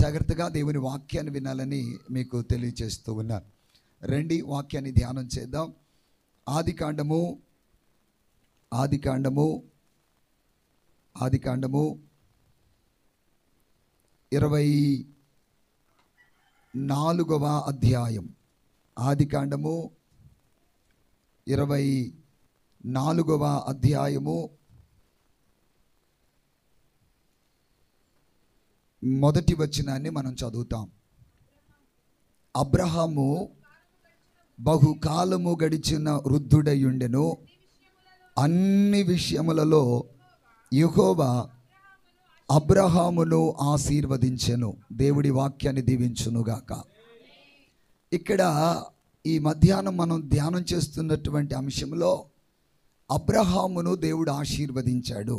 జాగ్రత్తగా దేవుని వాక్యాన్ని వినాలని మీకు తెలియజేస్తూ ఉన్నాను. రండి వాక్యాన్ని ధ్యానం చేద్దాం. ఆదికాండము 24వ అధ్యాయం. ఆదికాండము 24వ అధ్యాయము మొదటి వచనాన్ని మనం చదువుతాం. అబ్రహాము బహుకాలము గడిచిన వృద్ధుడయుండెను, అన్ని విషయములలో యెహోవా అబ్రహామును ఆశీర్వదించెను. దేవుడి వాక్యాన్ని దీవించునుగాక. ఇక్కడ ఈ మధ్యాహ్నం మనం ధ్యానం చేస్తున్నటువంటి అంశంలో అబ్రహామును దేవుడు ఆశీర్వదించాడు.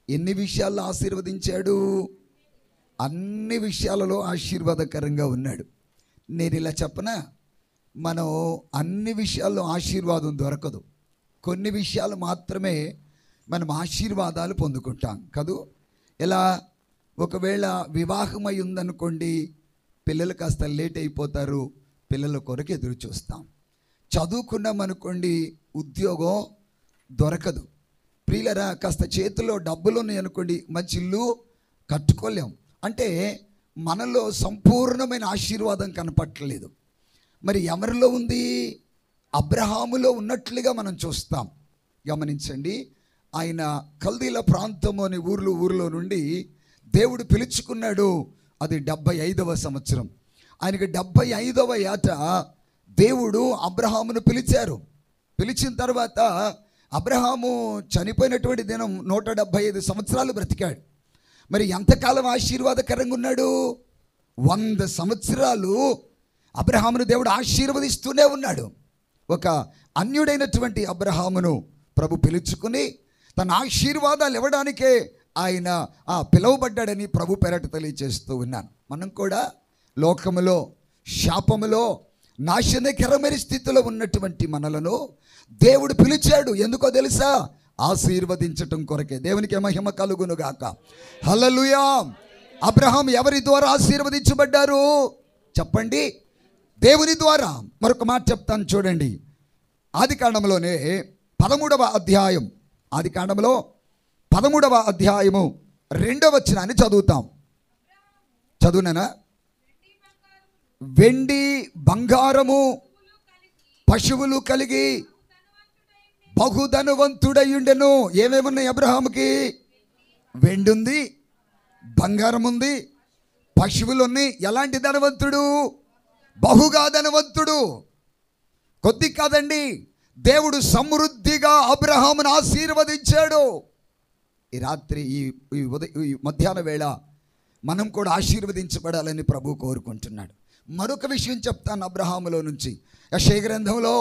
ఎన్ని విషయాల్లో ఆశీర్వదించాడు? అన్ని విషయాలలో ఆశీర్వాదకరంగా ఉన్నాడు. నేను ఇలా చెప్పనా, మనం అన్ని విషయాల్లో ఆశీర్వాదం దొరకదు. కొన్ని విషయాలు మాత్రమే మనం ఆశీర్వాదాలు పొందుకుంటాం కదూ. ఎలా, ఒకవేళ వివాహమై ఉందనుకోండి, పిల్లలు కాస్త లేట్ అయిపోతారు, పిల్లల కొరకు ఎదురు చూస్తాం. చదువుకున్నామనుకోండి, ఉద్యోగం దొరకదు. ప్రియులరా, కాస్త చేతిలో డబ్బులు ఉన్నాయి అనుకోండి, మంచి ఇల్లు కట్టుకోలేం. అంటే మనలో సంపూర్ణమైన ఆశీర్వాదం కనపట్టలేదు. మరి ఎవరిలో ఉంది? అబ్రహాములో ఉన్నట్లుగా మనం చూస్తాం. గమనించండి, ఆయన కల్దీల ప్రాంతము అనే ఊర్లో నుండి దేవుడు పిలుచుకున్నాడు. అది 75వ సంవత్సరం. ఆయనకి 75వ ఏట దేవుడు అబ్రహామును పిలిచారు. పిలిచిన తర్వాత అబ్రహాము చనిపోయినటువంటి దినం 175 సంవత్సరాలు బ్రతికాడు. మరి ఎంతకాలం ఆశీర్వాదకరంగా ఉన్నాడు? 100 సంవత్సరాలు అబ్రహామును దేవుడు ఆశీర్వదిస్తూనే ఉన్నాడు. ఒక అన్యుడైనటువంటి అబ్రహామును ప్రభు పిలుచుకుని తన ఆశీర్వాదాలు ఇవ్వడానికే ఆయన పిలువబడ్డాడని ప్రభు పేరట తెలియజేస్తూ ఉన్నాను. మనం కూడా లోకములో శాపములో నాశనకరమైన స్థితిలో ఉన్నటువంటి మనలను దేవుడు పిలిచాడు. ఎందుకో తెలుసా? ఆశీర్వదించటం కొరకే. దేవునికి మహిమ కలుగును గాక. హల్లెలూయా. అబ్రహాం ఎవరి ద్వారా ఆశీర్వదించబడ్డారు చెప్పండి? దేవుని ద్వారా. మరొక మాట చెప్తాను చూడండి. ఆదికాండంలోనే 13వ అధ్యాయం, ఆదికాండంలో 13వ అధ్యాయము 2వ వచనాన్ని చదువుతాం. చదువునా? వెండి బంగారము పశువులు కలిగి బహుధనవంతుడయుండెను. ఏమేమున్నాయి అబ్రహాముకి? వెండి ఉంది, బంగారం ఉంది, పశువులు ఉన్నాయి. ఎలాంటి ధనవంతుడు? బహుగా ధనవంతుడు. కొద్ది కాదండి, దేవుడు సమృద్ధిగా అబ్రహామును ఆశీర్వదించాడు. ఈ రాత్రి ఈ మధ్యాహ్న వేళ మనం కూడా ఆశీర్వదించబడాలని ప్రభు కోరుకుంటున్నాడు. మరొక విషయం చెప్తాను అబ్రహాములో నుంచి. యెషయా గ్రంథంలో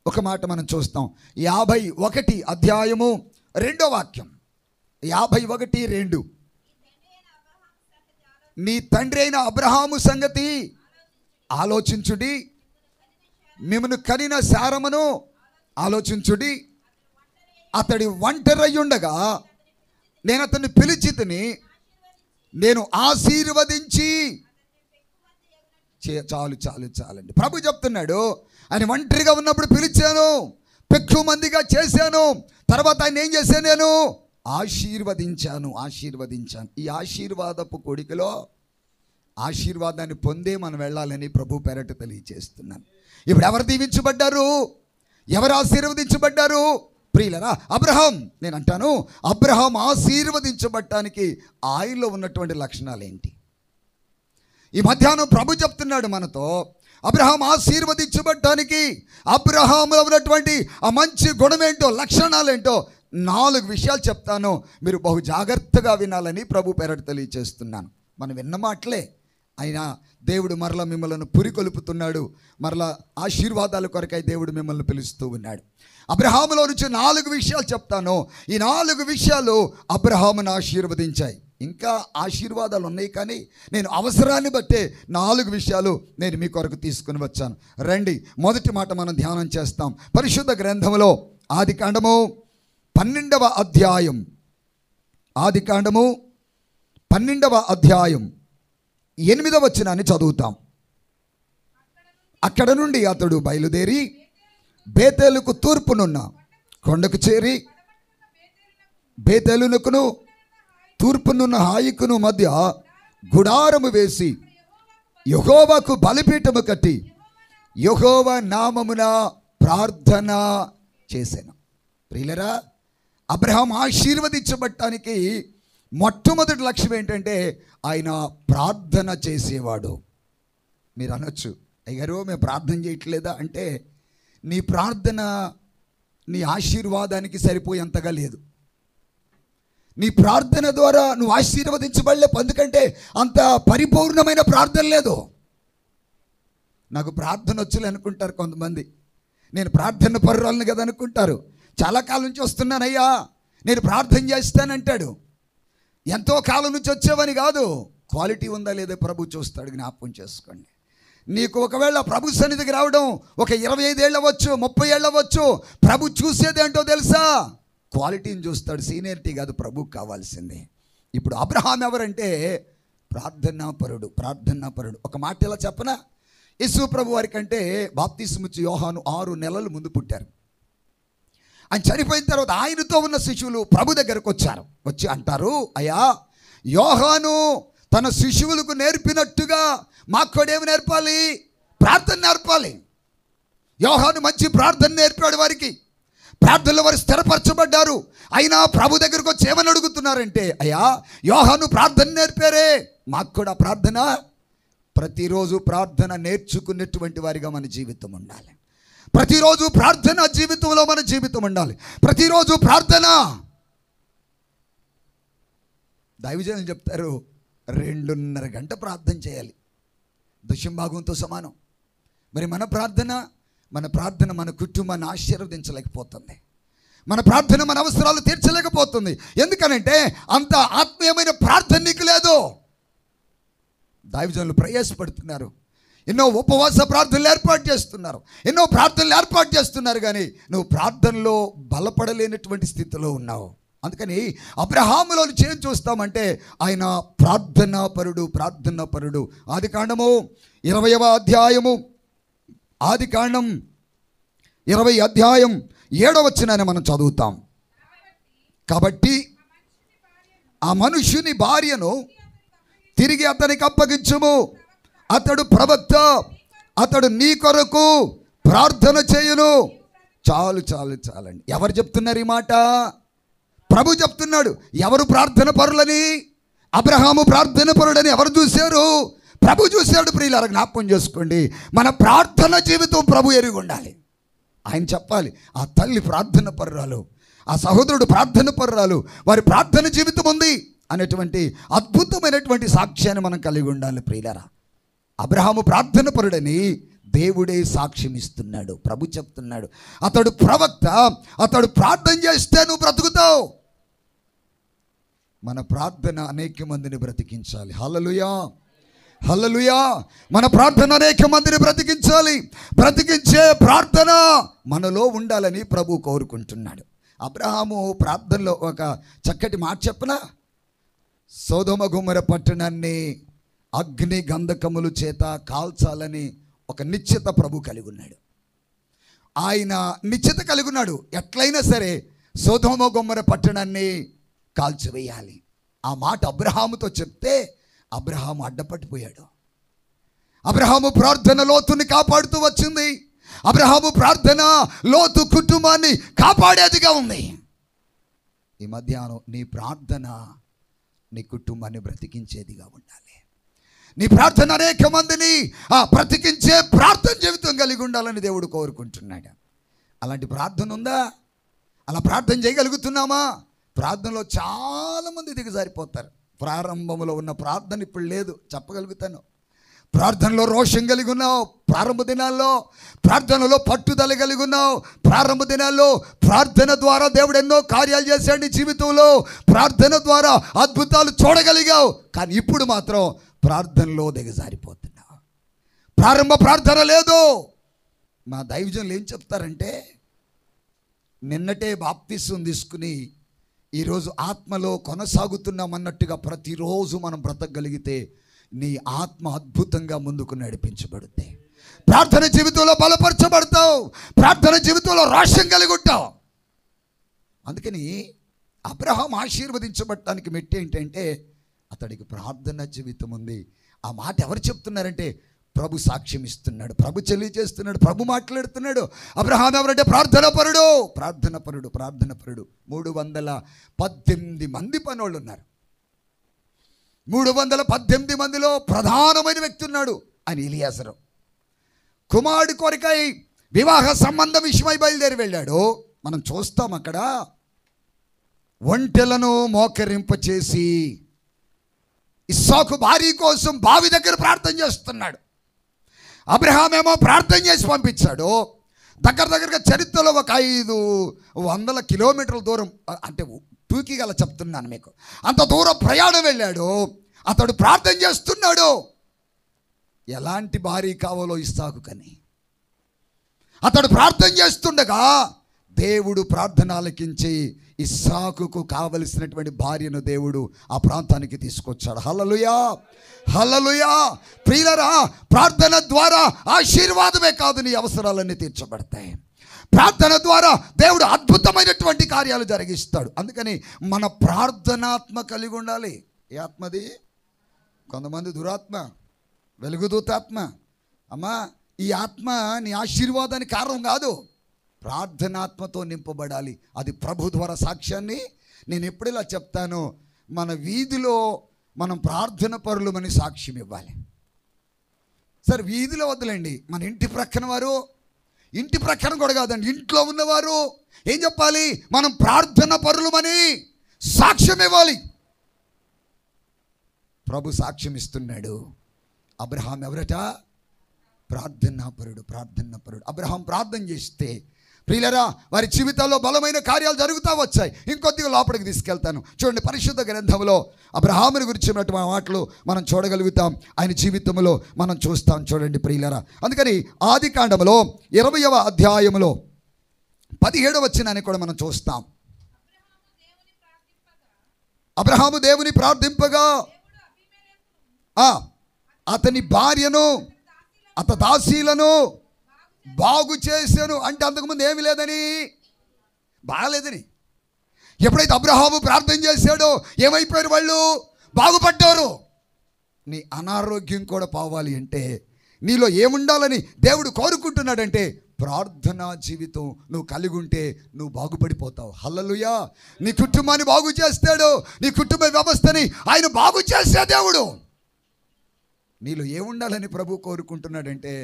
ఒక మాట మనం చూస్తాం. 51 అధ్యాయము 2వ వాక్యం. 51:2. నీ తండ్రి అయిన అబ్రహాము సంగతి ఆలోచించుడి, మిమ్మను కనిన శారమును ఆలోచించుడి. అతడి ఒంటరయ్యుండగా నేను అతన్ని పిలిచి తిని, నేను ఆశీర్వదించి చాలండి. ప్రభు చెప్తున్నాడు, ఆయన ఒంటరిగా ఉన్నప్పుడు పిలిచాను, పెక్కువ మందిగా చేశాను, తర్వాత ఆయన ఏం చేశాను? నేను ఆశీర్వదించాను. ఈ ఆశీర్వాదపు కొడికలో ఆశీర్వాదాన్ని పొందే మనం వెళ్ళాలని ప్రభు పేరట తెలియజేస్తున్నాను. ఇప్పుడు ఎవరు దీవించబడ్డారు? ఎవరు ఆశీర్వదించబడ్డారు? ప్రియులరా, అబ్రహాం. నేను అంటాను, అబ్రహాం ఆశీర్వదించబడటానికి ఆయనలో ఉన్నటువంటి లక్షణాలు ఏంటి? ఈ మధ్యాహ్నం ప్రభు చెప్తున్నాడు మనతో, అబ్రహాం ఆశీర్వదించబడటానికి అబ్రహాంలో ఉన్నటువంటి ఆ మంచి గుణమేంటో, లక్షణాలేంటో 4 విషయాలు చెప్తాను. మీరు బహు జాగ్రత్తగా వినాలని ప్రభు పేరట తెలియజేస్తున్నాను. మనం విన్న మాటలే, అయినా దేవుడు మరలా మిమ్మల్ని పురికొల్పుతున్నాడు. మరలా ఆశీర్వాదాల కొరకై దేవుడు మిమ్మల్ని పిలుస్తూ ఉన్నాడు. అబ్రహాములో నుంచి 4 విషయాలు చెప్తాను. ఈ 4 విషయాలు అబ్రహామును ఆశీర్వదించాయి. ఇంకా ఆశీర్వాదాలు ఉన్నాయి, కానీ నేను అవసరాన్ని బట్టే 4 విషయాలు నేను మీ కొరకు తీసుకుని వచ్చాను. రండి, మొదటి మాట మనం ధ్యానం చేస్తాం. పరిశుద్ధ గ్రంథంలో ఆదికాండము 12వ అధ్యాయం. ఆదికాండము 12వ అధ్యాయం 8వ వచనాన్ని చదువుతాం. అక్కడ నుండి అతడు బయలుదేరి బేతేలుకు తూర్పునున్న కొండకు చేరి బేతేలునకును తూర్పునున్న హాయికును మధ్య గుడారము వేసి యెహోవాకు బలిపీఠము కట్టి యెహోవా నామమున ప్రార్థన చేశాను. ప్రియులరా, అబ్రహాం ఆశీర్వదించబడటానికి మొట్టమొదటి లక్ష్యం ఏంటంటే ఆయన ప్రార్థన చేసేవాడు. మీరు అనొచ్చు, అయ్యారో మేము ప్రార్థన చేయట్లేదా అంటే, నీ ప్రార్థన నీ ఆశీర్వాదానికి సరిపోయేంతగా లేదు. నీ ప్రార్థన ద్వారా నువ్వు ఆశీర్వదించబడలేవు, ఎందుకంటే అంత పరిపూర్ణమైన ప్రార్థన లేదు. నాకు ప్రార్థన వచ్చులే అనుకుంటారు కొంతమంది. నేను ప్రార్థన పరురాలను కదా అనుకుంటారు. చాలా కాలం నుంచి వస్తున్నానయ్యా, నేను ప్రార్థన చేస్తానంటాడు. ఎంతో కాలం నుంచి వచ్చేవని కాదు, క్వాలిటీ ఉందా లేదా ప్రభు చూస్తాడు. జ్ఞాపకం చేసుకోండి. నీకు ఒకవేళ ప్రభు సన్నిధికి రావడం ఒక 25 ఏళ్ళు అవ్వచ్చు, 30 ఏళ్ళు అవ్వచ్చు, ప్రభు చూసేది ఏంటో తెలుసా? క్వాలిటీని చూస్తాడు, సీనియరిటీ కాదు ప్రభుకు కావాల్సింది. ఇప్పుడు అబ్రహాం ఎవరంటే ప్రార్థనాపరుడు. ఒక మాట ఇలా చెప్పనా, యేసు ప్రభు వారి కంటే బాప్తిస్మిచ్చి యోహాను 6 నెలలు ముందు పుట్టారు. ఆయన చనిపోయిన తర్వాత ఆయనతో ఉన్న శిష్యులు ప్రభు దగ్గరకు వచ్చి అంటారు, అయ్యా, యోహాను తన శిష్యులకు నేర్పినట్టుగా మాకు కూడా ఏమి నేర్పాలి? ప్రార్థన నేర్పాలి. యోహాను మంచి ప్రార్థన నేర్పాడు వారికి. ప్రార్థనలో వారు స్థిరపరచబడ్డారు. అయినా ప్రభు దగ్గరకు వచ్చి ఏమని అడుగుతున్నారంటే, అయ్యా, యోహాను ప్రార్థన నేర్పారే, మాకు కూడా ప్రార్థన. ప్రతిరోజు ప్రార్థన నేర్చుకునేటువంటి వారిగా మన జీవితం ఉండాలి. ప్రతిరోజు ప్రార్థన జీవితంలో మన జీవితం ఉండాలి. ప్రతిరోజు ప్రార్థన. దైవజనులు చెప్తారు 2.5 గంట ప్రార్థన చేయాలి, దశంభాగంతో సమానం. మరి మన ప్రార్థన మన కుటుంబాన్ని ఆశీర్వదించలేకపోతుంది. మన ప్రార్థన మన అవసరాలు తీర్చలేకపోతుంది. ఎందుకనంటే అంత ఆత్మీయమైన ప్రార్థన నీకు లేదు. దైవజనులు ప్రయాసపడుతున్నారు, ఎన్నో ఉపవాస ప్రార్థనలు ఏర్పాటు చేస్తున్నారు, ఎన్నో ప్రార్థనలు ఏర్పాటు చేస్తున్నారు, కానీ నువ్వు ప్రార్థనలో బలపడలేనటువంటి స్థితిలో ఉన్నావు. అందుకని అబ్రహాములో ఏం చూస్తామంటే ఆయన ప్రార్థనాపరుడు. ఆదికాండము 20వ అధ్యాయము, ఆదికాండం 20 అధ్యాయం 7వ వచనాన్ని మనం చదువుతాం. కాబట్టి ఆ మనుష్యుని భార్యను తిరిగి అతనికి అప్పగించుము, అతడు ప్రవక్త, అతడు నీ కొరకు ప్రార్థన చేయును. చాలండి. ఎవరు చెప్తున్నారు ఈ మాట? ప్రభు చెప్తున్నాడు. ఎవరు ప్రార్థన పరులని? అబ్రహాము ప్రార్థన పరుడని ఎవరు చూశారు? ప్రభు చూశాడు. ప్రియులారా, జ్ఞాపకం చేసుకోండి, మన ప్రార్థన జీవితం ప్రభు ఎరిగి ఉండాలి. ఆయన చెప్పాలి, ఆ తల్లి ప్రార్థన పరురాలు, ఆ సహోదరుడు ప్రార్థన పరురాలు, వారి ప్రార్థన జీవితం ఉంది అనేటువంటి అద్భుతమైనటువంటి సాక్ష్యాన్ని మనం కలిగి ఉండాలి. ప్రియులారా, అబ్రహాము ప్రార్థన పరుడని దేవుడే సాక్ష్యం ఇస్తున్నాడు. ప్రభు చెప్తున్నాడు, అతడు ప్రవక్త, అతడు ప్రార్థన చేస్తే నువ్వు బ్రతుకుతావు. మన ప్రార్థన అనేక మందిని బ్రతికించాలి. హల్లెలూయా. మన ప్రార్థన అనేక మందిని బ్రతికించే ప్రార్థన మనలో ఉండాలని ప్రభు కోరుకుంటున్నాడు. అబ్రహాము ప్రార్థనలో ఒక చక్కటి మాట చెప్పనా, సొదొమ గొమొర్రా పట్టణాన్ని అగ్ని గంధకముల చేత కాల్చాలని ఒక నిశ్చిత ప్రభు కలిగి ఉన్నాడు. ఆయన నిశ్చిత కలిగి ఉన్నాడు, ఎట్లయినా సరే సొదొమ గొమొర్రా పట్టణాన్ని కాల్చివేయాలి. ఆ మాట అబ్రహాముతో చెప్తే అబ్రహాము అడ్డపట్టిపోయాడు. అబ్రహాము ప్రార్థన లోతుని కాపాడుతూ వచ్చింది. అబ్రహాము ప్రార్థన లోతు కుటుంబాన్ని కాపాడేదిగా ఉంది. ఈ మధ్యాహ్నం నీ ప్రార్థన నీ కుటుంబాన్ని బ్రతికించేదిగా ఉండాలి. నీ ప్రార్థన అనేక మందిని బ్రతికించే ప్రార్థన జీవితం కలిగి ఉండాలని దేవుడు కోరుకుంటున్నాడు. అలాంటి ప్రార్థన ఉందా? అలా ప్రార్థన చేయగలుగుతున్నామా? ప్రార్థనలో చాలామంది దిగజారిపోతారు. ప్రారంభంలో ఉన్న ప్రార్థన ఇప్పుడు లేదు, చెప్పగలుగుతాను. ప్రార్థనలో రోషం కలిగి ఉన్నావు ప్రారంభ దినాల్లో, ప్రార్థనలో పట్టుదల కలిగి ఉన్నావు ప్రారంభ దినాల్లో. ప్రార్థన ద్వారా దేవుడు ఎన్నో కార్యాలు చేశాడు నీ జీవితంలో, ప్రార్థన ద్వారా అద్భుతాలు చూడగలిగావు. కానీ ఇప్పుడు మాత్రం ప్రార్థనలో దిగజారిపోతున్నావు. ప్రారంభ ప్రార్థన లేదు. మా దైవజనులు ఏం చెప్తారంటే, నిన్నటే బాప్తిసం తీసుకుని ఈరోజు ఆత్మలో కొనసాగుతున్నామన్నట్టుగా ప్రతిరోజు మనం బ్రతకగలిగితే నీ ఆత్మ అద్భుతంగా ముందుకు నడిపించబడుతుంది. ప్రార్థన జీవితంలో బలపరచబడతావు. ప్రార్థన జీవితంలో రోషం కలిగి ఉంటావు. అందుకని అబ్రహాం ఆశీర్వదించబడటానికి మెట్టి ఏంటంటే అతడికి ప్రార్థన జీవితం ఉంది. ఆ మాట ఎవరు చెప్తున్నారంటే ప్రభు సాక్ష్యం ఇస్తున్నాడు, ప్రభు తెలియజేస్తున్నాడు, ప్రభు మాట్లాడుతున్నాడు. అబ్రహాం ఎవరంటే ప్రార్థనపరుడు. 318 మంది పనోళ్ళు ఉన్నారు. 318 మందిలో ప్రధానమైన వ్యక్తి ఉన్నాడు, ఆయన ఎలియాజరు. కుమారుడి కొరకై వివాహ సంబంధం విషయమై బయలుదేరి వెళ్ళాడు. మనం చూస్తాం అక్కడ ఒంటెలను మోకరింపచేసి ఇస్సాకు భార్య కోసం బావి దగ్గర ప్రార్థన చేస్తున్నాడు. అబ్రహాం ఏమో ప్రార్థన చేసి పంపించాడు. దగ్గరగా చరిత్రలో ఒక 500 కిలోమీటర్ల దూరం, అంటే టూకీగల చెప్తున్నాను మీకు, అంత దూరం ప్రయాణం వెళ్ళాడు. అతడు ప్రార్థన చేస్తున్నాడు. ఎలాంటి భార్య కావాలో ఇస్సాకు కని అతడు ప్రార్థన చేస్తుండగా దేవుడు ప్రార్థన ఆలకించి ఇస్సాకుకు కావలసినటువంటి భార్యను దేవుడు ఆ ప్రాంతానికి తీసుకొచ్చాడు. హల్లెలూయా, హల్లెలూయా. ప్రియులారా, ప్రార్థన ద్వారా ఆశీర్వాదమే కాదు, నీ అవసరాలన్నీ తీర్చబడతాయి. ప్రార్థన ద్వారా దేవుడు అద్భుతమైనటువంటి కార్యాలు జరిగిస్తాడు. అందుకని మన ప్రార్థనాత్మ కలిగి ఉండాలి. ఏ ఆత్మది? కొంతమంది దురాత్మ, వెలుగుదూతాత్మ. అమ్మా, ఈ ఆత్మ నీ ఆశీర్వాదానికి కారణం కాదు. ప్రార్థనాత్మతో నింపబడాలి. అది ప్రభు ద్వారా సాక్ష్యాన్ని నేను ఎప్పుడు ఇలా చెప్తాను, మన వీధిలో మనం ప్రార్థన పరులమని సాక్ష్యం ఇవ్వాలి. సరే, వీధిలో వద్దులేండి, మన ఇంటి ప్రక్కన వారు, ఇంటి ప్రక్కన కూడా కాదండి, ఇంట్లో ఉన్నవారు ఏం చెప్పాలి? మనం ప్రార్థన పరులమని సాక్ష్యం ఇవ్వాలి. ప్రభు సాక్ష్యం ఇస్తున్నాడు. అబ్రహాం ఎవరట? ప్రార్థనాపరుడు. అబ్రహాం ప్రార్థన చేస్తే ప్రియులరా, వారి జీవితాల్లో బలమైన కార్యాలు జరుగుతూ వచ్చాయి. ఇంకొద్దిగా లోపలికి తీసుకెళ్తాను. చూడండి, పరిశుద్ధ గ్రంథంలో అబ్రహాముని గురించి ఉన్నటువంటి మాటలు మనం చూడగలుగుతాం. ఆయన జీవితంలో మనం చూస్తాం. చూడండి ప్రియులరా, అందుకని ఆది కాండములో 20వ అధ్యాయములో 17వ వచనాన్ని కూడా మనం చూస్తాం. అబ్రహాము దేవుని ప్రార్థింపగా అతని భార్యను అతని దాసీలను బాగు చేశాను. అంటే అంతకుముందు ఏమి లేదని, బాగలేదని. ఎప్పుడైతే అబ్రహాము ప్రార్థన చేశాడో ఏమైపోయారు? వాళ్ళు బాగుపడ్డారు. నీ అనారోగ్యం కూడా పోవాలి అంటే నీలో ఏముండాలని దేవుడు కోరుకుంటున్నాడంటే ప్రార్థనా జీవితం నువ్వు కలిగి ఉంటే నువ్వు బాగుపడిపోతావు. హల్లెలూయా. నీ కుటుంబాన్ని బాగు చేస్తాడు. నీ కుటుంబ వ్యవస్థని ఆయన బాగు చేసే దేవుడు. నీలో ఏముండాలని ప్రభు కోరుకుంటున్నాడంటే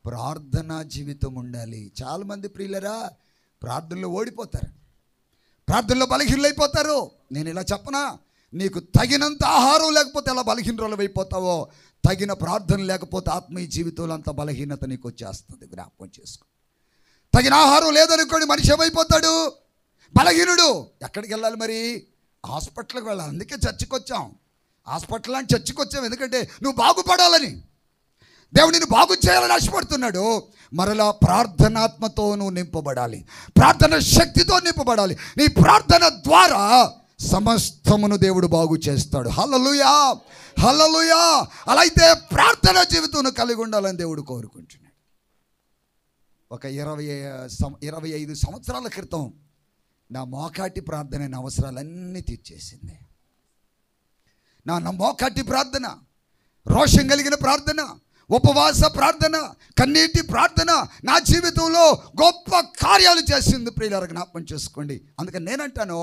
ప్రార్థనా జీవితం ఉండాలి. చాలామంది ప్రియులరా ప్రార్థనలో ఓడిపోతారు, ప్రార్థనలో బలహీనైపోతారు. నేను ఇలా చెప్పనా, నీకు తగినంత ఆహారం లేకపోతే ఎలా బలహీనరాలు అయిపోతావో, తగిన ప్రార్థన లేకపోతే ఆత్మీయ జీవితంలో అంత బలహీనత నీకు వచ్చేస్తుంది. జ్ఞాపకం చేసుకో. తగిన ఆహారం లేదనుకోండి, మనిషి ఏమైపోతాడు? బలహీనుడు. ఎక్కడికి వెళ్ళాలి మరి? హాస్పిటల్కి వెళ్ళాలి. అందుకే చర్చికి వచ్చాం. హాస్పిటల్ అని చర్చికి వచ్చాం ఎందుకంటే నువ్వు బాగుపడాలని, దేవుడు నిన్ను బాగు చేయాలని ఆశపడుతున్నాడు. మరలా ప్రార్థనాత్మతో నువ్వు నింపబడాలి, ప్రార్థన శక్తితో నింపబడాలి. నీ ప్రార్థన ద్వారా సమస్తమును దేవుడు బాగు చేస్తాడు. హల్లెలూయా, హల్లెలూయా. అలా అయితే ప్రార్థన జీవితం కలిగి ఉండాలని దేవుడు కోరుకుంటున్నాడు. ఒక 25 సంవత్సరాల క్రితం నా మోకాటి ప్రార్థన అయిన అవసరాలన్నీ తీర్చేసింది. నా మోకాటి ప్రార్థన, రోషం కలిగిన ప్రార్థన, ఉపవాస ప్రార్థన, కన్నీటి ప్రార్థన నా జీవితంలో గొప్ప కార్యాలు చేసింది. ప్రియులారా, జ్ఞాపకం చేసుకోండి. అందుకని నేనంటాను,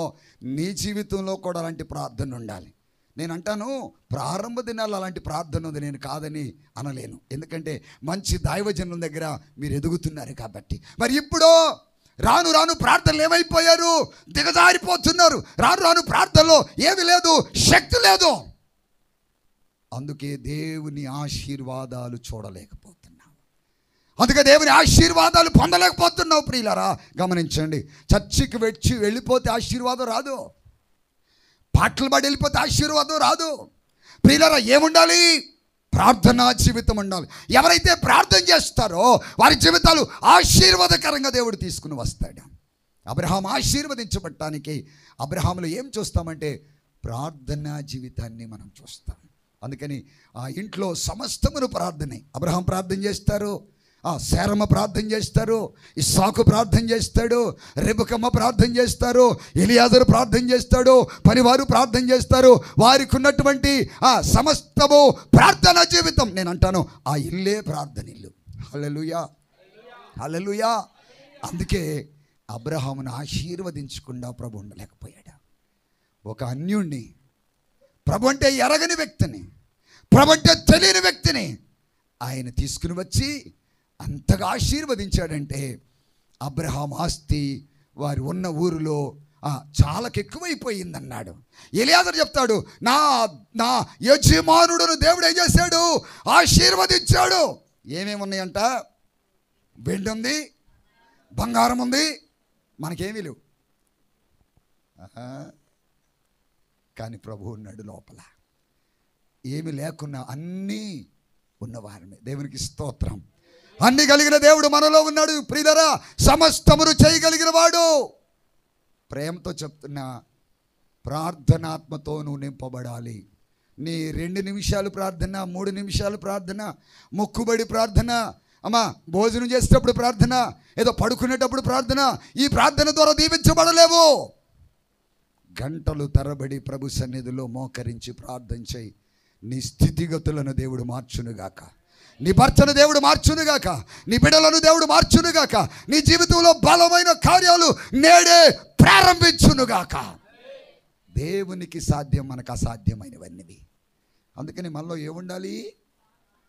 నీ జీవితంలో కూడా అలాంటి ప్రార్థన ఉండాలి. నేనంటాను, ప్రారంభ దినాల్లో అలాంటి ప్రార్థన ఉంది, నేను కాదని అనలేను. ఎందుకంటే మంచి దైవజనుల దగ్గర మీరు ఎదుగుతున్నారు కాబట్టి. మరి ఇప్పుడు రాను రాను ప్రార్థనలు ఏమైపోయారు? దిగజారిపోతున్నారు. రాను రాను ప్రార్థనలో ఏమి లేదు, శక్తి లేదు. అందుకే దేవుని ఆశీర్వాదాలు చూడలేకపోతున్నావు. అందుకే దేవుని ఆశీర్వాదాలు పొందలేకపోతున్నావు. ప్రియులారా గమనించండి, చర్చికి వెళ్ళిపోతే ఆశీర్వాదం రాదు, పాటలు పాడి వెళ్ళిపోతే ఆశీర్వాదం రాదు. ప్రియులారా ఏముండాలి? ప్రార్థనా జీవితం ఉండాలి. ఎవరైతే ప్రార్థన చేస్తారో వారి జీవితాలు ఆశీర్వాదకరంగా దేవుడు తీసుకుని వస్తాడు. అబ్రహాం ఆశీర్వదించబడటానికి అబ్రహాములో ఏం చూస్తామంటే ప్రార్థనా జీవితాన్ని మనం చూస్తాం. అందుకని ఆ ఇంట్లో సమస్తమును ప్రార్థనే. అబ్రహాం ప్రార్థన చేస్తారు, శారమ్మ ప్రార్థన చేస్తారు, ఇస్సాకు ప్రార్థన చేస్తాడు, రెబెకమ్మ ప్రార్థన చేస్తారు, ఎలియాజరు ప్రార్థన చేస్తాడు, పనివారు ప్రార్థన చేస్తారు. వారికి ఉన్నటువంటి ఆ సమస్తము ప్రార్థన జీవితం. నేను అంటాను ఆ ఇల్లే ప్రార్థన ఇల్లు. హల్లెలూయా, హల్లెలూయా. అందుకే అబ్రహామును ఆశీర్వదించకుండా ప్రభు ఉండలేకపోయాడు. ఒక అన్యుణ్ణి, ప్రభు అంటే ఎరగని వ్యక్తిని, ప్రభు అంటే తెలియని వ్యక్తిని ఆయన తీసుకుని వచ్చి అంతగా ఆశీర్వదించాడంటే అబ్రహాం ఆస్తి వారు ఉన్న ఊరిలో చాలాకి ఎక్కువైపోయిందన్నాడు. ఎలియాజరు చెప్తాడు, నా నా యజమానుడును దేవుడు ఏం చేశాడు? ఆశీర్వదించాడు. ఏమేమి ఉన్నాయంట? వెండి ఉంది, బంగారం ఉంది, మనకేమీ లేవు. కానీ ప్రభు ఉన్నాడు లోపల. ఏమి లేకున్నా అన్నీ ఉన్నవారమే. దేవునికి స్తోత్రం. అన్ని కలిగిన దేవుడు మనలో ఉన్నాడు. ప్రియులారా, సమస్తమును చేయగలిగిన వాడు. ప్రేమతో చెప్తున్నా, ప్రార్థనాత్మతో నువ్వు నింపబడాలి. నీ 2 నిమిషాలు ప్రార్థన, 3 నిమిషాలు ప్రార్థన, మొక్కుబడి ప్రార్థన, అమ్మా భోజనం చేసేటప్పుడు ప్రార్థన, ఏదో పడుకునేటప్పుడు ప్రార్థన, ఈ ప్రార్థన ద్వారా దీవించబడలేవు. గంటలు తరబడి ప్రభు సన్నిధిలో మోకరించి ప్రార్థన చేయి. నీ స్థితిగతులను దేవుడు మార్చునుగాక, నీ భర్తను దేవుడు మార్చునుగాక, నీ బిడ్డలను దేవుడు మార్చునుగాక, నీ జీవితంలో బలమైన కార్యాలు నేడే ప్రారంభించునుగాక. దేవునికి సాధ్యం, మనకు అసాధ్యమైనవన్నీ. అందుకని మనలో ఏముండాలి?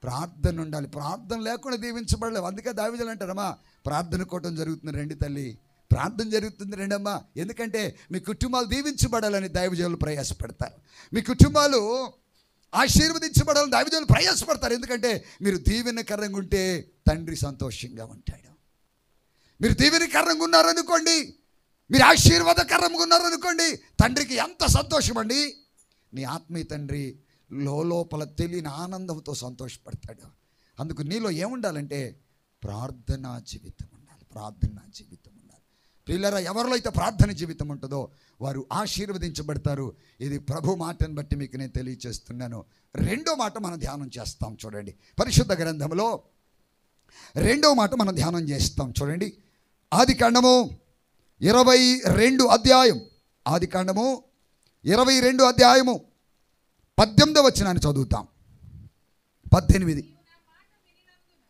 ప్రార్థన ఉండాలి. ప్రార్థన లేకుండా దీవించబడలేవు. అందుకే దావీదులు అంటారమ్మా, ప్రార్థన కూటం జరుగుతుంది రండి తల్లి, ప్రార్థన జరుగుతుంది రెండమ్మా. ఎందుకంటే మీ కుటుంబాలు దీవించబడాలని దైవజనులు ప్రయాసపడతారు. మీ కుటుంబాలు ఆశీర్వదించబడాలని దైవజనులు ప్రయాసపడతారు. ఎందుకంటే మీరు దీవెనకరంగా ఉంటే తండ్రి సంతోషంగా ఉంటాడు. మీరు దీవెనకరంగా ఉన్నారనుకోండి, మీరు ఆశీర్వాదకరంగా ఉన్నారనుకోండి, తండ్రికి ఎంత సంతోషం అండి. నీ ఆత్మీయ తండ్రి లోపల తెలియని ఆనందంతో సంతోషపడతాడు. అందుకు నీలో ఏముండాలంటే ప్రార్థనా జీవితం ఉండాలి. ప్రార్థనా జీవితం ఉండాలి. ప్రియులారా, ఎవరిలో అయితే ప్రార్థన జీవితం ఉంటుందో వారు ఆశీర్వదించబడతారు. ఇది ప్రభు మాటను బట్టి మీకు నేను తెలియచేస్తున్నాను. 2వ మాట మనం ధ్యానం చేస్తాం. చూడండి, పరిశుద్ధ గ్రంథంలో 2వ మాట మనం ధ్యానం చేస్తాం. చూడండి, ఆదికాండము 22 అధ్యాయం, ఆదికాండము 22 అధ్యాయము 18వ వచనాన్ని చదువుతాం. 18,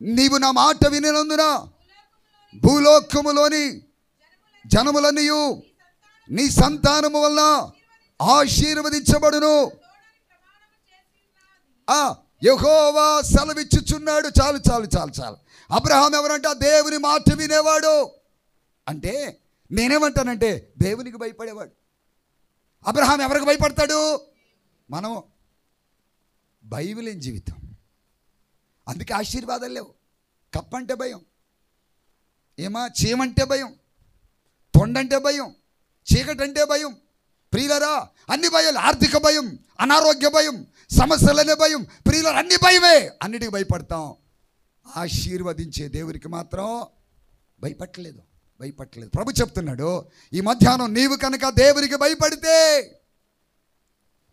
నీవు నా మాట వినినందున భూలోకములోని జనములన్నీయు నీ సంతానము వలన ఆశీర్వదించబడును. యెహోవా సెలవిచ్చుచున్నాడు. చాలు చాలు చాలు చాలు. అబ్రహాం ఎవరంట? దేవుని మాట వినేవాడు. అంటే నేనేమంటానంటే దేవునికి భయపడేవాడు. అబ్రహాం ఎవరికి భయపడతాడు? మనం భయం లేని జీవితం. అందుకే ఆశీర్వాదాలు లేవు. కప్పంటే భయం, చీమంటే భయం, తొండంటే భయం, చీకటంటే భయం. ప్రియులరా, అన్ని భయాలు. ఆర్థిక భయం, అనారోగ్య భయం, సమస్యలనే భయం. ప్రియులరా, అన్ని భయమే. అన్నిటికి భయపడతాం. ఆశీర్వదించే దేవునికి మాత్రం భయపడలేదు. ప్రభు చెప్తున్నాడు, ఈ మధ్యాహ్నం నీవు కనుక దేవునికి భయపడితే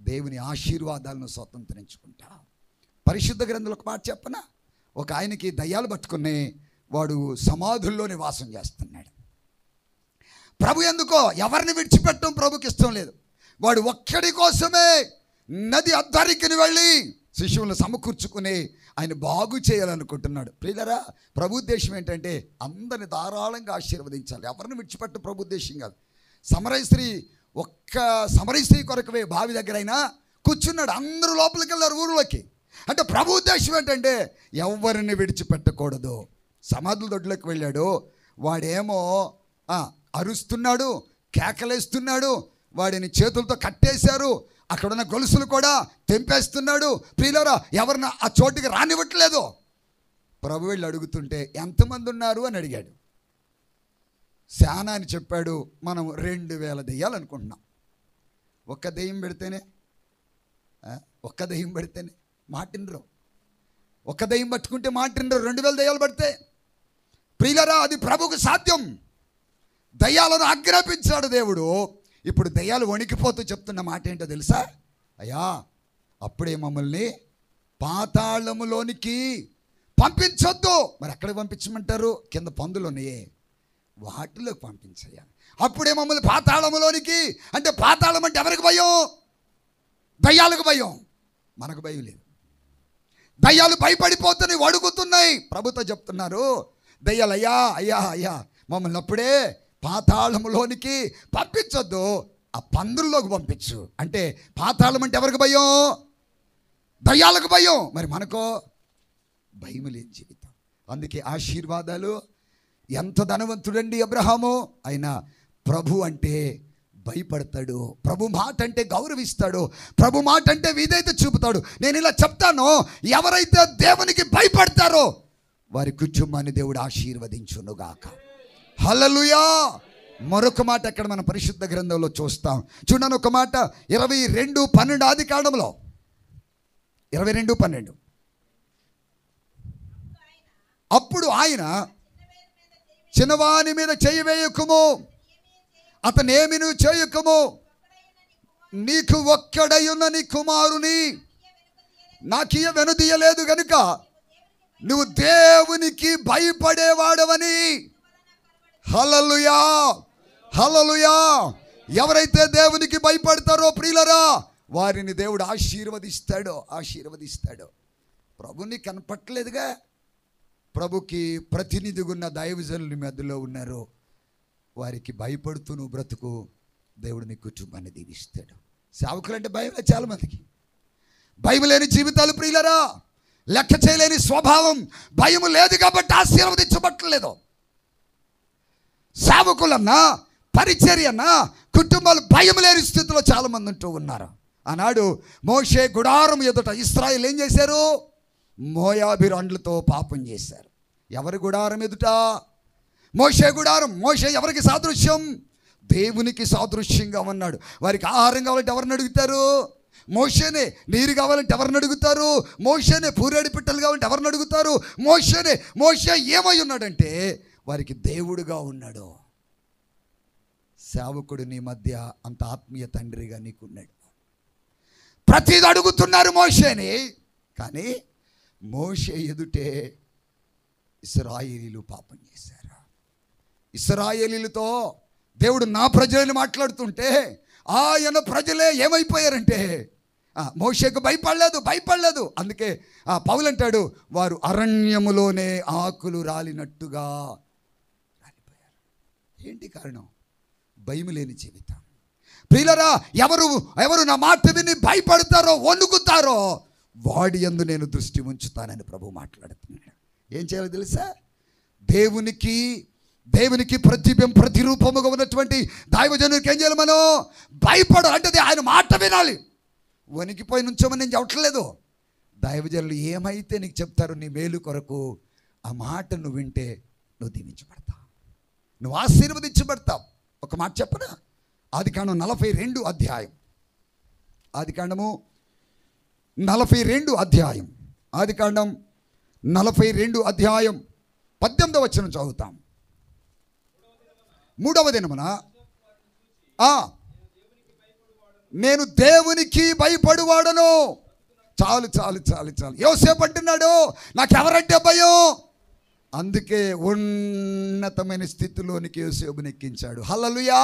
దేవుని ఆశీర్వాదాలను స్వతంత్రించుకుంటా. పరిశుద్ధ గ్రంథంలో ఒక మాట చెప్పనా? ఒక ఆయనకి దయ్యాలు పట్టుకుని వాడు సమాధుల్లో నివాసం చేస్తున్నాడు. ప్రభు ఎందుకో ఎవరిని విడిచిపెట్టడం ప్రభుకి ఇష్టం లేదు. వాడు ఒక్కడి కోసమే నది అద్దరికి వెళ్ళి శిష్యులను సమకూర్చుకుని ఆయన బాగు చేయాలనుకుంటున్నాడు. ప్రియులారా, ప్రభు ఉద్దేశం ఏంటంటే అందరిని ధారాళంగా ఆశీర్వదించాలి. ఎవరిని విడిచిపెట్ట ప్రభు ఉద్దేశం కాదు. ఒక్క సమరయ కొరకువే బావి దగ్గర అయినా కూర్చున్నాడు. అందరూ లోపలికి వెళ్ళారు ఊరిలోకి. అంటే ప్రభు ఉద్దేశం ఏంటంటే ఎవరిని విడిచిపెట్టకూడదు. సమాధుల దొడ్లోకి వెళ్ళాడు. వాడేమో అరుస్తున్నాడు, కేకలేస్తున్నాడు. వాడిని చేతులతో కట్టేశారు. అక్కడున్న గొలుసులు కూడా తెంపేస్తున్నాడు. ప్రియులారా, ఎవరిని ఆ చోటుకి రానివ్వట్లేదు. ప్రభు వెళ్ళి అడుగుతుంటే ఎంతమంది ఉన్నారు అని అడిగాడు. శానా అని చెప్పాడు. మనం 2000 దెయ్యాలు అనుకుంటున్నాం. ఒక్క దెయ్యం పెడితేనే మాటినరు. ఒక్క దెయ్యం పట్టుకుంటే మాటినరు. 2000 దెయ్యాలు పడితే ప్రియులారా, అది ప్రభుకు సాధ్యం. దయ్యాలను ఆజ్ఞాపించాడు దేవుడు. ఇప్పుడు దయ్యాలు వణికిపోతూ చెప్తున్న మాట ఏంటో తెలుసా? అయ్యా, అప్పుడే మమ్మల్ని పాతాళములోనికి పంపించొద్దు. మరి ఎక్కడికి పంపించమంటారు? కింద పందులు ఉన్నాయే వాటిలోకి పంపించేయాలి. అప్పుడే మమ్మల్ని పాతాళములోనికి, అంటే పాతాళం అంటే ఎవరికి భయం? దయ్యాలకు భయం. మనకు భయం లేదు. దయ్యాలు భయపడిపోతున్నాయి, వడుకుతున్నాయి. ప్రభుతో చెప్తున్నారు, దయ్యాలు అయ్యా అయ్యా అయ్యా మమ్మల్ని అప్పుడే పాతాళములోనికి పంపించొద్దు, ఆ పందుల్లోకి పంపించు. అంటే పాతాళం అంటే ఎవరికి భయం? దయ్యాలకు భయం. మరి మనకో భయం లేని జీవితం. అందుకే ఆశీర్వాదాలు. ఎంత ధనవంతుడండి అబ్రహాము, అయినా ప్రభు అంటే భయపడతాడు, ప్రభు మాట అంటే గౌరవిస్తాడు, ప్రభు మాట అంటే విధేయత చూపుతాడు. నేను ఇలా చెప్తాను, ఎవరైతే దేవునికి భయపడతారో వారి కుటుంబాన్ని దేవుడు ఆశీర్వదించునుగాక. హల్లెలూయా. మరొక మాట అక్కడ మన పరిశుద్ధ గ్రంథంలో చూస్తాం. చూడండి ఒక మాట, 22:12 ఆది కాండంలో 22:12. అప్పుడు ఆయన, చిన్నవాని మీద చేయి వేయకుము, అతనేమి నువ్వు చేయకుము, నీకు ఒక్కడయున్న నీ కుమారుని నాకియ వెనుదీయలేదు గనుక నువ్వు దేవునికి భయపడేవాడవని. హల్లెలూయా, హల్లెలూయా. ఎవరైతే దేవునికి భయపడతారో ప్రియులరా, వారిని దేవుడు ఆశీర్వదిస్తాడు. ప్రభుని కనపట్టలేదుగా, ప్రభుకి ప్రతినిధిగా ఉన్న దైవజనుల మధ్యలో ఉన్నారు. వారికి భయపడుతూ నువ్వు బ్రతుకు, దేవుడు నీ కుటుంబాన్ని దీవిస్తాడు. సేవకులు అంటే భయం లేదు చాలామందికి. భయం లేని జీవితాలు ప్రియులరా, లెక్క చేయలేని స్వభావం. భయం లేదు కాబట్టి ఆశీర్వదించబట్టలేదు. సేవకులన్నా, పరిచర్యన్నా, కుటుంబాలు భయం లేని స్థితిలో చాలామంది ఉంటూ ఉన్నారు. ఆనాడు మోషే గుడారం ఎదుట ఇశ్రాయేలు ఏం చేశారు? మోయాబీరాండ్లతో పాపం చేశారు. ఎవరి గుడారం ఎదుట? మోషే గుడారం. మోషే ఎవరికి సాదృశ్యం? దేవునికి సాదృశ్యంగా ఉన్నాడు. వారికి ఆహారం కావాలంటే ఎవరిని అడుగుతారు? మోషేనే. నీరు కావాలంటే ఎవరిని అడుగుతారు? మోషేనే. పూరేడు పిట్టలు కావాలంటే ఎవరిని అడుగుతారు? మోషేనే. మోషే ఏమై ఉన్నాడంటే వారికి దేవుడుగా ఉన్నాడు. సేవకుడు నీ మధ్య అంత ఆత్మీయ తండ్రిగా నీకున్నాడు. ప్రతిది అడుగుతున్నారు మోషేని. కానీ మోషే ఎదుటే ఇశ్రాయేలీలు పాపం చేశారు. ఇశ్రాయేలీలతో దేవుడు నా ప్రజలని మాట్లాడుతుంటే ఆయన ప్రజలే ఏమైపోయారంటే మోషేకు భయపడలేదు. అందుకే పౌలు అంటాడు, వారు అరణ్యములోనే ఆకులు రాలినట్టుగా రాలిపోయారు. ఏంటి కారణం? భయం లేని జీవితం. ప్రియులరా, ఎవరు నా మాట విని భయపడతారో, వణుకుతారో, వాడి యందు నేను దృష్టి ఉంచుతానని ప్రభు మాట్లాడుతున్నాడు. ఏం చేయాలో తెలుసా? దేవునికి ప్రతిరూపముగా ఉన్నటువంటి దైవజనుడికి ఏం చేయాలి? మనం భయపడాలి. అంటే ఆయన మాట వినాలి. వణికిపోయి నుంచోమని నేను చెప్పట్లేదు. దైవజనులు ఏమైతే నీకు చెప్తారో నీ మేలు కొరకు, ఆ మాట నువ్వు వింటే నువ్వు దీవించబడతావు, నువ్వు ఆశీర్వదించబడతావు. ఒక మాట చెప్పనా? ఆదికాండం 42 అధ్యాయం. ఆదికాండము 42 అధ్యాయం. ఆదికాండం 42 అధ్యాయం 18వ వచనం చదువుతాం. 3వ దినమున నేను దేవునికి భయపడువాడను. చాలు. యోసేపు అంటున్నాడు, నాకెవరంటే భయం. అందుకే ఉన్నతమైన స్థితిలోనికి యోసేపుని ఎక్కించాడు. హల్లెలూయా.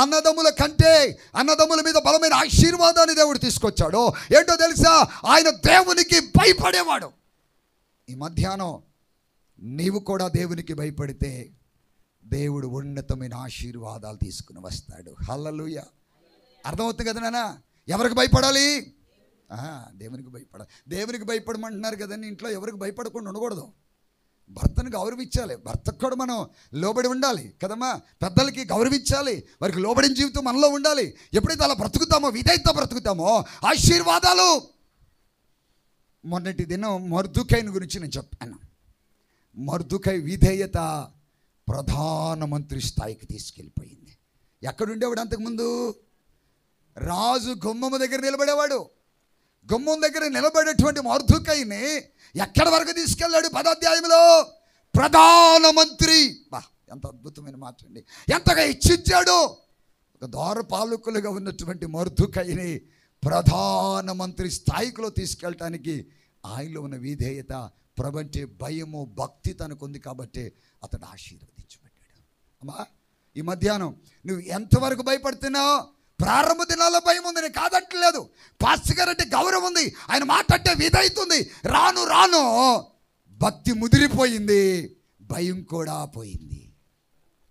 అన్నదమ్ముల కంటే అన్నదమ్ముల మీద బలమైన ఆశీర్వాదాన్ని దేవుడు తీసుకొచ్చాడు. ఏంటో తెలుసా? ఆయన దేవునికి భయపడేవాడు. ఈ మధ్యాహ్నం నీవు కూడా దేవునికి భయపడితే దేవుడు ఉన్నతమైన ఆశీర్వాదాలు తీసుకుని వస్తాడు. హల్లెలూయా. అర్థమవుతుంది కదా నాన్న? ఎవరికి భయపడాలి? దేవునికి భయపడాలి. దేవునికి భయపడమంటున్నారు కదండి. ఇంట్లో ఎవరికి భయపడకుండా ఉండకూడదు. భర్తను గౌరవించాలి. భర్తకు కూడా మనం లోబడి ఉండాలి కదమ్మా. పెద్దలకి గౌరవించాలి. వారికి లోబడిన జీవితం మనలో ఉండాలి. ఎప్పుడైతే అలా బ్రతుకుతామో, విధేయత బ్రతుకుతామో, ఆశీర్వాదాలు. మొన్నటి దినం మొర్దుకైని గురించి నేను చెప్పాను. మొర్దుకై విధేయత ప్రధానమంత్రి స్థాయికి తీసుకెళ్ళిపోయింది. ఎక్కడుండేవాడు అంతకుముందు? రాజు గుమ్మము దగ్గర నిలబడేవాడు. గుమ్మం దగ్గర నిలబడేటువంటి మొర్దుకైని ఎక్కడి వరకు తీసుకెళ్ళాడు? 10వ అధ్యాయంలో ప్రధానమంత్రి. ఎంత అద్భుతమైన మాట అండి! ఎంతగా ఇచ్చించాడు. ఒక ద్వారపాలకులుగా ఉన్నటువంటి మొర్దుకైని ప్రధానమంత్రి స్థాయిలో తీసుకెళ్ళటానికి ఆయనలో ఉన్న విధేయత, ప్రభు అంటే భయము, భక్తి తనకు ఉంది కాబట్టి అతడు ఆశీర్వదించబడ్డాడు. అమ్మా, ఈ మధ్యాహ్నం నువ్వు ఎంతవరకు భయపడుతున్నావు? ప్రారంభ దినాల్లో భయం ఉంది, నేను కాదట్లేదు. పాస్టర్ గారు అంటే గౌరవం ఉంది, ఆయన మాట్లాడే విధేయత ఉంది. రాను రాను భక్తి ముదిరిపోయింది, భయం కూడా పోయింది.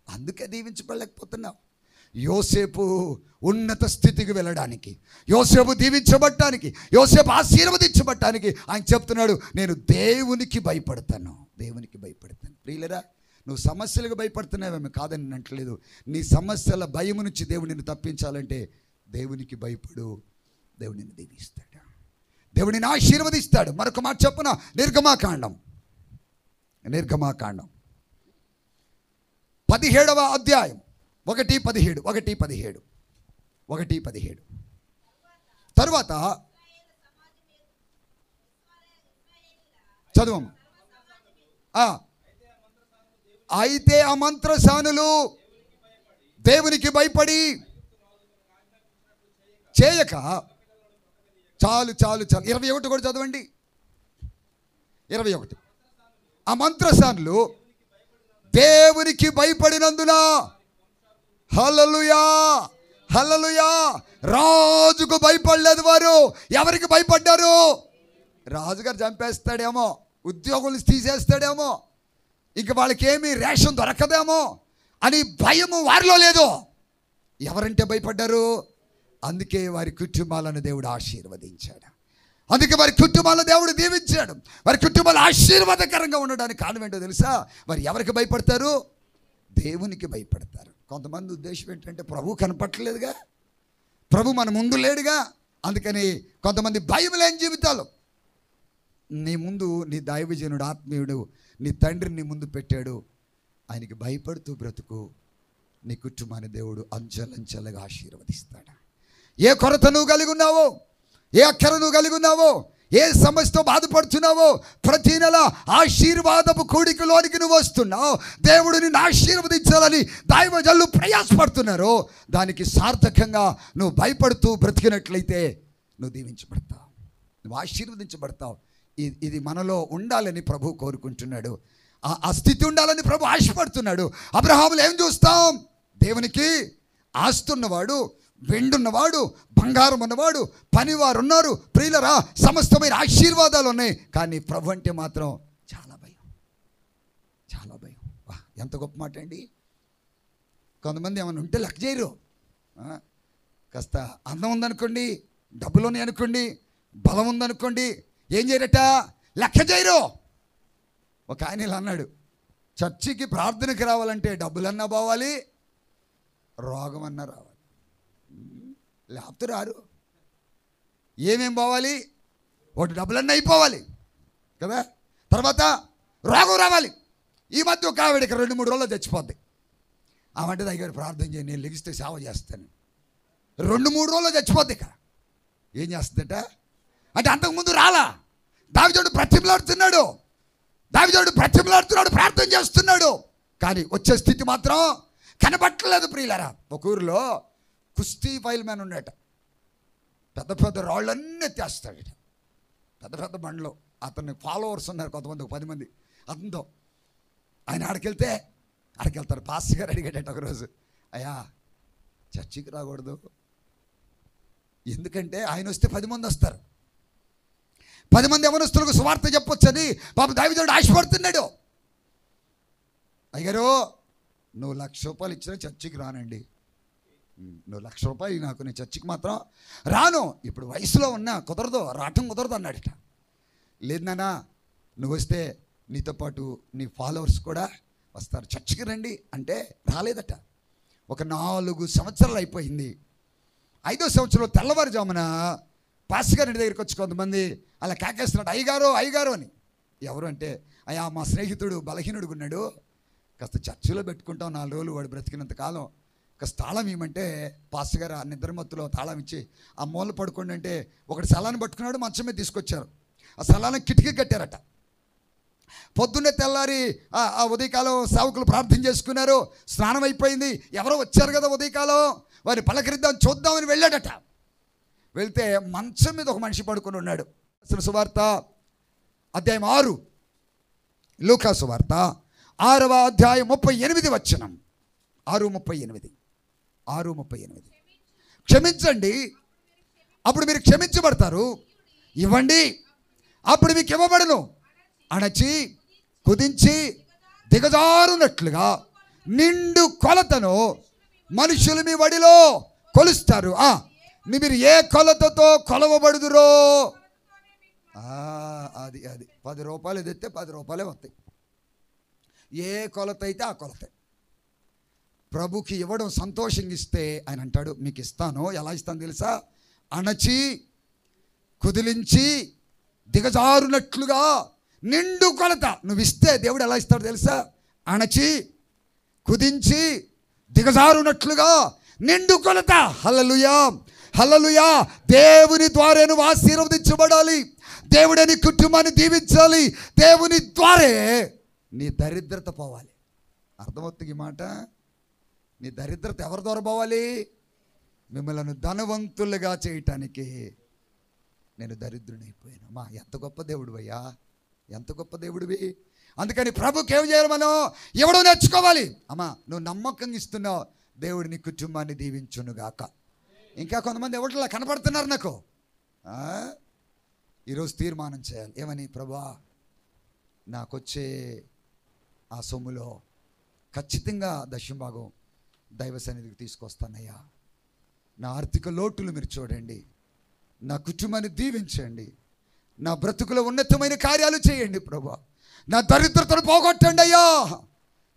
అందుకే దీవించబడలేకపోతున్నావు. యోసేపు ఉన్నత స్థితికి వెళ్ళడానికి, యోసేపు దీవించబడటానికి, యోసేపు ఆశీర్వదించబడటానికి ఆయన చెప్తున్నాడు, నేను దేవునికి భయపడతాను, దేవునికి భయపడతాను. ప్రియులరా, నువ్వు సమస్యలకు భయపడుతున్నావేమో కాదని అంటలేదు. నీ సమస్యల భయం నుంచి దేవుడు నిన్ను తప్పించాలంటే దేవునికి భయపడు, దేవుడు నిన్ను దీవిస్తాడు, దేవుడు నిన్ను ఆశీర్వదిస్తాడు. మరొక మాట చెప్పున, నిర్గమాకాండం 17వ అధ్యాయం 1:17 తరువాత చదువు. అయితే ఆ మంత్రసానులు దేవునికి భయపడి చేయక, చాలు 21 కూడా చదవండి. 21 ఆ మంత్రసానులు దేవునికి భయపడినందున, హల్లెలూయా హల్లెలూయా, రాజుకు భయపడలేదు వారు. ఎవరికి భయపడ్డారు? రాజుగారు చంపేస్తాడేమో, ఉద్యోగులు తీసేస్తాడేమో, ఇంక వాళ్ళకి ఏమీ రేషన్ దొరకదేమో అని భయము వారిలో లేదు. ఎవరంటే భయపడ్డారు? అందుకే వారి కుటుంబాలను దేవుడు ఆశీర్వదించాడు, అందుకే వారి కుటుంబాలను దేవుడు దీవించాడు. వారి కుటుంబాలు ఆశీర్వాదకరంగా ఉండడానికి కారణం ఏంటో తెలుసా? వారు ఎవరికి భయపడతారు? దేవునికి భయపడతారు. కొంతమంది ఉద్దేశం ఏంటంటే ప్రభు కనపట్టలేదుగా, ప్రభు మన ముందు లేడుగా, అందుకని కొంతమంది భయం లేని జీవితాలు. నీ ముందు నీ దైవజనుడు, ఆత్మీయుడు, నీ తండ్రిని నీ ముందు పెట్టాడు, ఆయనకి భయపడుతూ బ్రతుకు, నీ కుటుంబాన్ని దేవుడు అంచెలంచెలుగా ఆశీర్వదిస్తాడు. ఏ కొరత నువ్వు కలిగి ఉన్నావో, ఏ అక్కర నువ్వు కలిగి ఉన్నావో, ఏ సమస్యతో బాధపడుతున్నావో, ప్రతి నెల ఆశీర్వాదపు కూడికలోనికి నువ్వు వస్తున్నావు. దేవుడు నిన్ను ఆశీర్వదించాలని దైవజనులు ప్రయాసపడుతున్నారు. దానికి సార్థకంగా నువ్వు భయపడుతూ బ్రతికినట్లయితే నువ్వు దీవించబడతావు, నువ్వు ఆశీర్వదించబడతావు. ఇది మనలో ఉండాలని ప్రభు కోరుకుంటున్నాడు. ఆ స్థితి ఉండాలని ప్రభు ఆశపడుతున్నాడు. అబ్రహాములు ఏం చూస్తాం? దేవునికి ఆస్తున్నవాడు, వెండున్నవాడు, బంగారం ఉన్నవాడు, పనివారు ఉన్నారు. ప్రియులరా, సమస్తమైన ఆశీర్వాదాలు ఉన్నాయి. కానీ ప్రభు అంటే మాత్రం చాలా భయం, చాలా భయం. ఎంత గొప్ప మాట అండి. కొంతమంది ఏమైనా ఉంటే లెక్క చేయరు. కాస్త అందం ఉందనుకోండి, డబ్బులు ఉన్నాయి అనుకోండి, బలం ఉందనుకోండి, ఏం చేయరట? లెక్క చేయరు. ఒక ఆయన ఇలా అన్నాడు, చర్చికి ప్రార్థనకి రావాలంటే డబ్బులన్నా పోవాలి, రోగం అన్నా రావాలి, లేకపోతే రారు. ఏమేం పోవాలి? ఒకటి డబ్బులన్నీ అయిపోవాలి కదా, తర్వాత రోగం రావాలి. ఈ మధ్య ఒక ఆవిడకి 2-3 రోజుల్లో చచ్చిపోద్ది. ఆ వంట దగ్గర ప్రార్థన చేయండి, నేను లెగిస్తే సేవ చేస్తాను. 2-3 రోజుల్లో చచ్చిపోద్ది. ఇక ఏం చేస్తుందట అంటే అంతకుముందు రాలా. దావీదుడు ప్రతిమలాడుతున్నాడు, ప్రార్థన చేస్తున్నాడు, కానీ వచ్చే స్థితి మాత్రం కనబట్టలేదు. ప్రియులారా, ఒక ఊరిలో కుస్తీ ఫైల్ మ్యాన్ ఉండేట. పెద్ద రాళ్ళన్నీ ఎత్తేస్తాడట, పెద్ద బండ్లో. అతన్ని ఫాలోవర్స్ ఉన్నారు కొంతమంది, 10 మంది. అతనితో ఆయన ఆడికెళ్తారు. పాస్టర్ గారు అడిగాడట ఒకరోజు, అయ్యా చర్చికి రాకూడదు, ఎందుకంటే ఆయన వస్తే 10 మంది వస్తారు, 10 మంది యవనస్తులకు సువార్త చెప్పొచ్చని పాప దైవజనుడు ఆశపడుతున్నాడు. అయ్యగారు, నువ్వు 1,00,000 రూపాయలు ఇచ్చినా చర్చికి రానండి, నువ్వు 1,00,000 రూపాయలు నాకు, నేను చర్చికి మాత్రం రాను, ఇప్పుడు వయసులో ఉన్నా రావటం కుదరదు అన్నాడట. లేదు నాన్న, నువ్వు వస్తే నీతో పాటు నీ ఫాలోవర్స్ కూడా వస్తారు, చర్చికి రండి అంటే రాలేదట. ఒక 4 సంవత్సరాలు అయిపోయింది. 5వ సంవత్సరంలో తెల్లవారుజామున పాస్టర్ గారి దగ్గరికి వచ్చి కొంతమంది అలా కాకేస్తున్నాడు, అయ్యగారు అని. ఎవరు అంటే, అయ్యా మా స్నేహితుడు బలహీనుడుగా ఉన్నాడు, కాస్త చర్చిలో పెట్టుకుంటాం 4 రోజులు, వాడు బ్రతికినంత కాలం కాస్త తాళం ఇవ్వమంటే పాస్టర్ గారు ఆ నిద్రమత్తులో తాళం ఇచ్చి ఆ మూల పడుకోండి అంటే ఒకటి సలాన్ని పట్టుకున్నాడు, మంచం మీద తీసుకొచ్చారు. ఆ సలాన్ని కిటికీ కట్టారట. పొద్దున్నే తెల్లారి ఆ ఉదయకాలం సేవకులు ప్రార్థన చేసుకున్నారు, స్నానం అయిపోయింది. ఎవరో వచ్చారు కదా ఉదయకాలం, వారిని పలకరిద్దాం చూద్దామని వెళ్ళాడట. వెళ్తే మంచం మీద ఒక మనిషి పడుకొని ఉన్నాడు. సువార్త అధ్యాయం 6, లూకా సువార్త 6వ అధ్యాయం 38 వచనం. 6:38 క్షమించండి, అప్పుడు మీరు క్షమించబడతారు. ఇవ్వండి, అప్పుడు మీకు ఇవ్వబడును. అణచి కుదించి దిగజారునట్లుగా నిండు కొలతను మనుషులు మీ వడిలో కొలుస్తారు. మీరు ఏ కొలతతో కొలవబడుదురో అది 10 రూపాయలు తెస్తే 10 రూపాయలే వస్తాయి. ఏ కొలత అయితే ఆ కొలతే. ప్రభుకి ఇవ్వడం సంతోషంగా ఇస్తే ఆయన అంటాడు, మీకు ఇస్తాను. ఎలా ఇస్తాను తెలుసా? అణచి కుదిలించి దిగజారునట్లుగా నిండు కొలత. నువ్వు ఇస్తే దేవుడు ఎలా ఇస్తాడు తెలుసా? అణచి కుదించి దిగజారునట్లుగా నిండు కొలత. హల్లెలూయా, హల్లెలూయా. దేవుని ద్వారా నువ్వు ఆశీర్వదించబడాలి. దేవుడే నీ కుటుంబాన్ని దీవించాలి. దేవుని ద్వారే నీ దరిద్రత పోవాలి. అర్థమవుతుంది ఈ మాట? నీ దరిద్రత ఎవరి ద్వారా పోవాలి? మిమ్మల్ని ధనవంతులుగా చేయటానికి నేను దరిద్రునైపోయాను. మా ఎంత గొప్ప దేవుడు అయ్యా, ఎంత గొప్ప దేవుడివి. అందుకని ప్రభుకి ఏం చేయాలి? మనం ఎవడో నేర్చుకోవాలి. అమ్మా నువ్వు నమ్మకంగా ఇస్తున్నావు, దేవుడు నీ కుటుంబాన్ని దీవించునుగాక. ఇంకా కొంతమంది ఎవరిలా కనపడుతున్నారు నాకు. ఈరోజు తీర్మానం చేయాలి. ఏమని? ప్రభువా, నాకొచ్చే ఆ సొమ్ములో ఖచ్చితంగా దశంభాగం దైవ సన్నిధికి తీసుకొస్తానయ్యా. నా ఆర్థిక లోటులు మీరు చూడండి, నా కుటుంబాన్ని దీవించండి, నా బ్రతుకులో ఉన్నతమైన కార్యాలు చేయండి ప్రభువా, నా దరిద్రతను పోగొట్టండి అయ్యా,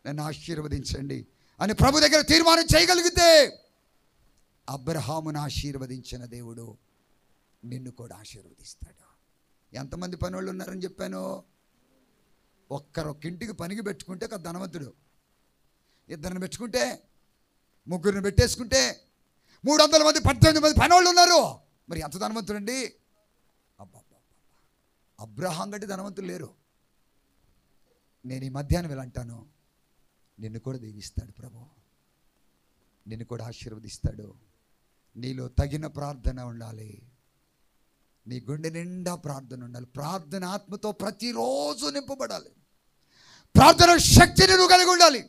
నన్ను ఆశీర్వదించండి అని ప్రభు దగ్గర తీర్మానం చేయగలిగితే అబ్రహామును ఆశీర్వదించిన దేవుడు నిన్ను కూడా ఆశీర్వదిస్తాడు. ఎంతమంది పనులు ఉన్నారని చెప్పాను? ఒక్కింటికి పనికి పెట్టుకుంటే ఒక ధనవంతుడు, 2 పెట్టుకుంటే, 3 పెట్టేసుకుంటే 300 మంది 18 మంది పనోళ్ళు ఉన్నారు. మరి ఎంత ధనవంతుడు అండి? అబ్రహాం గట్టి ధనవంతులు లేరు. నేను ఈ మధ్యాహ్నం ఇలా అంటాను, నిన్ను కూడా దీవిస్తాడు ప్రభు, నిన్ను కూడా ఆశీర్వదిస్తాడు. నీలో తగిన ప్రార్థన ఉండాలి, నీ గుండె నిండా ప్రార్థన ఉండాలి. ప్రార్థన ఆత్మతో ప్రతిరోజు నింపబడాలి. ప్రార్థన శక్తిని నువ్వు కలిగి ఉండాలి.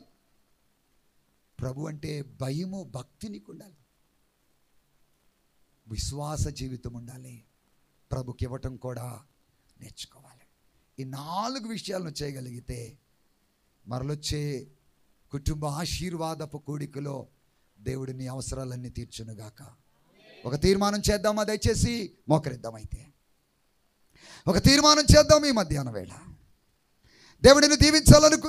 ప్రభు అంటే భయము, భక్తి నీకు ఉండాలి. విశ్వాస జీవితం ఉండాలి. ప్రభుకి ఇవ్వటం కూడా నేర్చుకోవాలి. ఈ 4 విషయాలను చేయగలిగితే మరలొచ్చే కుటుంబ ఆశీర్వాదపు కూడికలో దేవుడు నీ అవసరాలన్నీ తీర్చునుగాక. ఒక తీర్మానం చేద్దామా? దయచేసి మోకరిద్దాం. అయితే ఒక తీర్మానం చేద్దాం ఈ మధ్యాహ్నం వేళ. దేవుడిని దీవించాలనుకుంటున్నాను.